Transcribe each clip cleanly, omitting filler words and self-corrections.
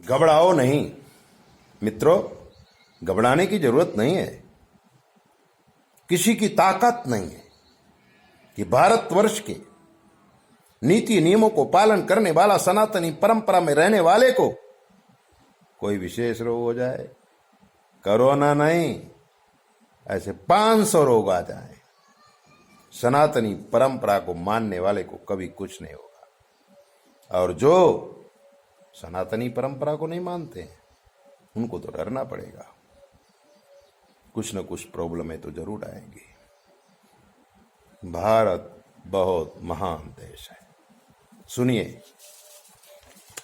घबराओ नहीं मित्रों, घबराने की जरूरत नहीं है। किसी की ताकत नहीं है कि भारतवर्ष के नीति नियमों को पालन करने वाला सनातनी परंपरा में रहने वाले को कोई विशेष रोग हो जाए। कोरोना नहीं, ऐसे 500 रोग आ जाए, सनातनी परंपरा को मानने वाले को कभी कुछ नहीं होगा। और जो सनातनी परंपरा को नहीं मानते हैं उनको तो डरना पड़ेगा, कुछ न कुछ प्रॉब्लम तो जरूर आएंगी। भारत बहुत महान देश है। सुनिए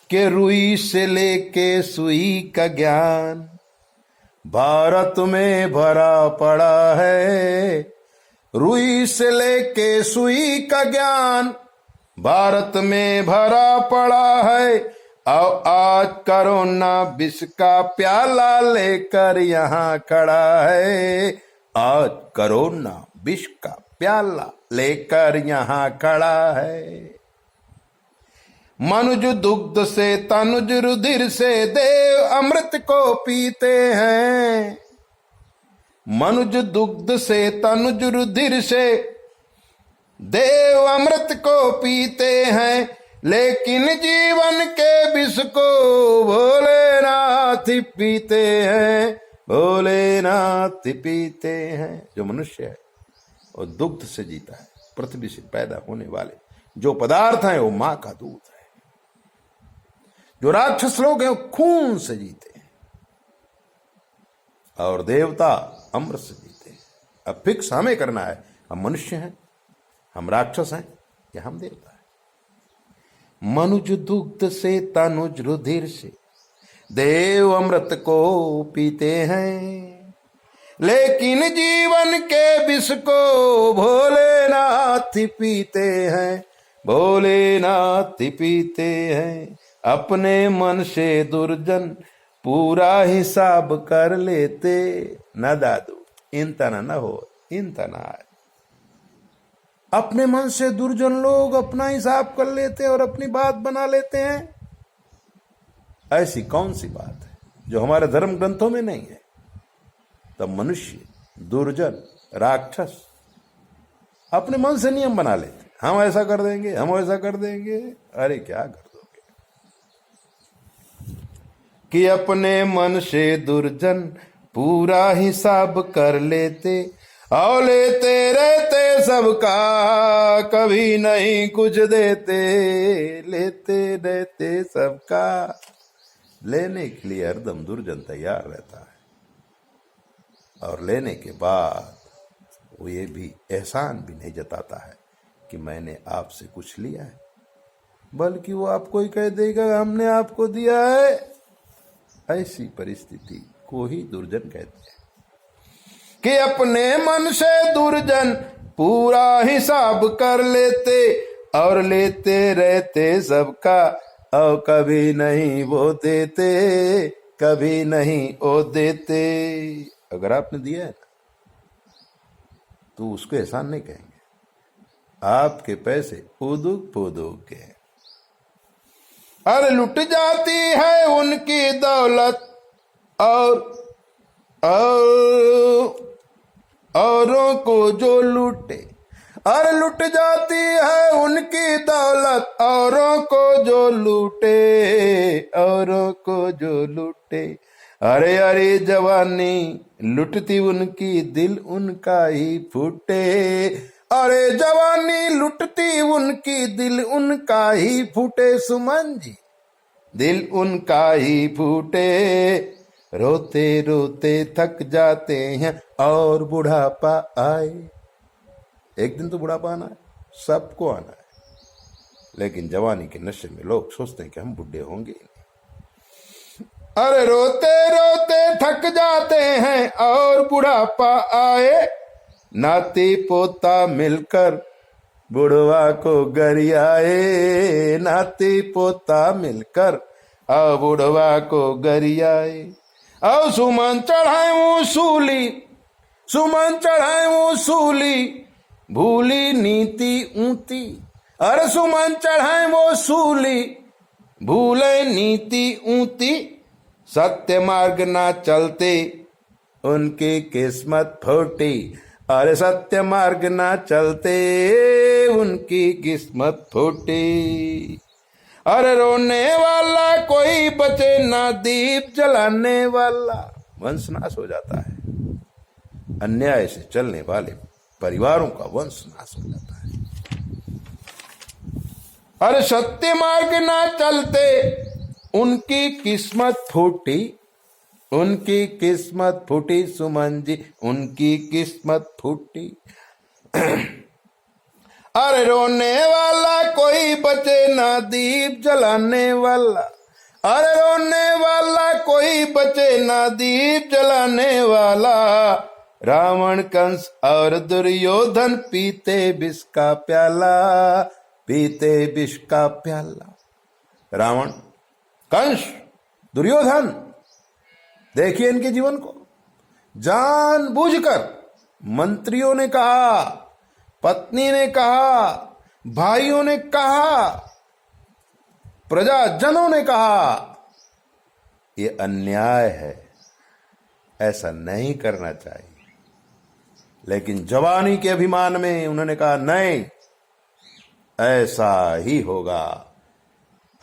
कि रुई से लेके सुई का ज्ञान भारत में भरा पड़ा है। रुई से लेके सुई का ज्ञान भारत में भरा पड़ा है। और आज कोरोना विष का प्याला लेकर यहाँ खड़ा है। आज कोरोना विष का प्याला लेकर यहाँ खड़ा है। मनुज दुग्ध से तनुज रुधिर से देव अमृत को पीते हैं। मनुज दुग्ध से तनुज रुधिर से देव अमृत को पीते हैं। लेकिन जीवन के विष को भोलेनाथ पीते हैं, भोलेनाथ पीते हैं। जो मनुष्य है वो दुग्ध से जीता है, पृथ्वी से पैदा होने वाले जो पदार्थ हैं वो मां का दूध है। जो राक्षस लोग हैं वो खून से जीते हैं और देवता अमृत से जीते हैं। अब फिक्स हमें करना है, हम मनुष्य हैं, हम राक्षस हैं या हम देवता हैं। मनुज दुग्ध से तनुज रुधिर से देव अमृत को पीते हैं। लेकिन जीवन के विष को भोलेनाथ पीते हैं, भोलेनाथ पीते हैं। अपने मन से दुर्जन पूरा हिसाब कर लेते। न दादू इंतना न हो, इंतना है। अपने मन से दुर्जन लोग अपना हिसाब कर लेते और अपनी बात बना लेते हैं। ऐसी कौन सी बात है जो हमारे धर्म ग्रंथों में नहीं है? तब मनुष्य, दुर्जन, राक्षस अपने मन से नियम बना लेते, हम ऐसा कर देंगे, हम ऐसा कर देंगे। अरे क्या कर दोगे कि अपने मन से दुर्जन पूरा हिसाब कर लेते और लेते रहते सबका, कभी नहीं कुछ देते। लेते रहते सबका, लेने के लिए हरदम दुर्जन तैयार रहता है और लेने के बाद वो ये भी एहसान भी नहीं जताता है कि मैंने आपसे कुछ लिया है, बल्कि वो आपको ही कह देगा हमने आपको दिया है। ऐसी परिस्थिति को ही दुर्जन कहते हैं कि अपने मन से दुर्जन पूरा हिसाब कर लेते और लेते रहते सबका, और कभी नहीं वो देते, कभी नहीं वो देते। अगर आपने दिया है ना तो उसको एहसान नहीं कहेंगे, आपके पैसे उदुक पुदुक के। अरे लुट जाती है उनकी दौलत औरों को जो लूटे। अरे लुट जाती है उनकी दौलत औरों को जो लूटे, औरों को जो लूटे। अरे अरे जवानी लुटती उनकी दिल उनका ही फूटे। अरे जवानी लुटती उनकी दिल उनका ही फूटे। सुमन जी दिल उनका ही फूटे। रोते रोते थक जाते हैं और बुढ़ापा आए। एक दिन तो बुढ़ापा आना है, सबको आना है, लेकिन जवानी के नशे में लोग सोचते हैं कि हम बुढ़े होंगे। अरे रोते रोते थक जाते हैं और बुढ़ापा आए। नाती पोता मिलकर बुढ़वा को गरियाए। नाती पोता मिलकर और बुढ़वा को गरियाए। और सुमन चढ़ाए वो सूली, सुमन चढ़ाए वो सूली, भूली नीति ऊंती। अरे सुमन चढ़ाए वो सूली, भूले नीति ऊंती। सत्य मार्ग ना चलते उनकी किस्मत फूटी। अरे सत्य मार्ग ना चलते उनकी किस्मत फूटी। अरे रोने वाला कोई बचे ना, दीप जलाने वाला वंश नाश हो जाता है। अन्याय से चलने वाले परिवारों का वंश नाश हो जाता है। अरे सत्य मार्ग ना चलते उनकी किस्मत फूटी, उनकी किस्मत फूटी सुमन जी, उनकी किस्मत फूटी। अरे रोने वाला कोई बचे ना, दीप जलाने वाला। अरे रोने वाला कोई बचे ना, दीप जलाने वाला। रावण कंस और दुर्योधन पीते विष का प्याला, पीते विष का प्याला। रावण, कंस, दुर्योधन, देखिए इनके जीवन को। जानबूझकर मंत्रियों ने कहा, पत्नी ने कहा, भाइयों ने कहा, प्रजाजनों ने कहा, ये अन्याय है, ऐसा नहीं करना चाहिए। लेकिन जवानी के अभिमान में उन्होंने कहा नहीं, ऐसा ही होगा।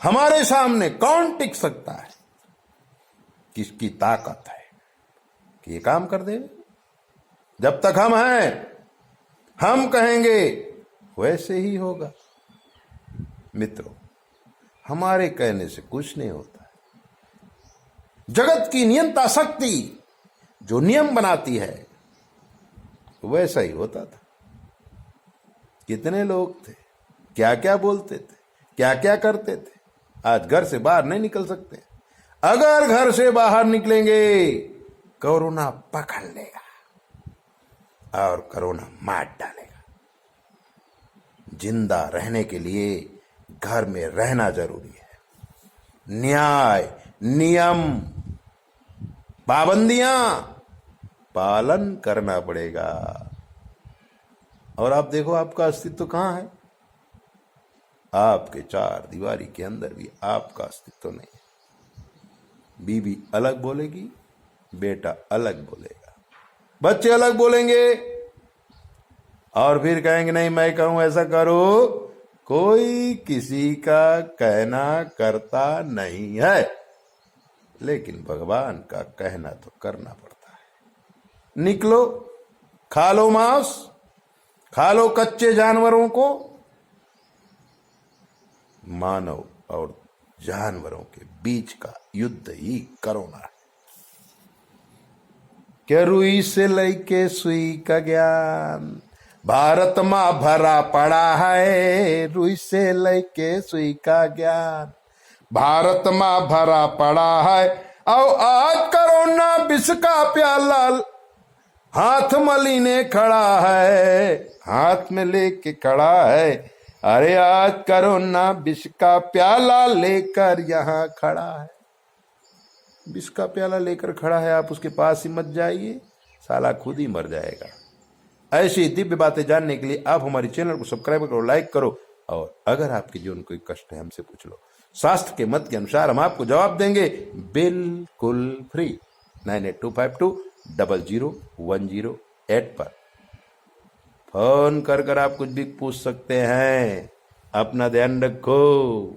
हमारे सामने कौन टिक सकता है? किसकी ताकत है कि ये काम कर देवे? जब तक हम हैं, हम कहेंगे वैसे ही होगा। मित्रों, हमारे कहने से कुछ नहीं होता है। जगत की नियंता शक्ति जो नियम बनाती है वैसा ही होता था। कितने लोग थे, क्या क्या बोलते थे, क्या क्या करते थे। आज घर से बाहर नहीं निकल सकते। अगर घर से बाहर निकलेंगे कोरोना पकड़ लेगा और कोरोना मार डालेगा। जिंदा रहने के लिए घर में रहना जरूरी है। न्याय, नियम, पाबंदियां पालन करना पड़ेगा। और आप देखो, आपका अस्तित्व कहां है? आपके चार दीवारी के अंदर भी आपका अस्तित्व नहीं है। बीवी अलग बोलेगी, बेटा अलग बोलेगा, बच्चे अलग बोलेंगे और फिर कहेंगे नहीं मैं कहूं ऐसा करो। कोई किसी का कहना करता नहीं है, लेकिन भगवान का कहना तो करना पड़ता है। निकलो, खा लो मांस, खा लो कच्चे जानवरों को। मानव और जानवरों के बीच का युद्ध ही कोरोना है। क्या रुई से लेके सुई का ज्ञान भारत मां भरा पड़ा है। रुई से लेके सुई का ज्ञान भारत मां भरा पड़ा है। और आज कोरोना विष का प्याला हाथ मलीने खड़ा है, हाथ में लेके खड़ा है। अरे आज कोरोना विष का प्याला लेकर यहां खड़ा है। विष का प्याला लेकर खड़ा है, आप उसके पास ही मत जाइए, साला खुद ही मर जाएगा। ऐसी दिव्य बातें जानने के लिए आप हमारे चैनल को सब्सक्राइब करो, लाइक करो। और अगर आपके जीवन कोई कष्ट है हमसे पूछ लो, शास्त्र के मत के अनुसार हम आपको जवाब देंगे बिल्कुल फ्री। 9825200108 पर फोन कर आप कुछ भी पूछ सकते हैं। अपना ध्यान रखो।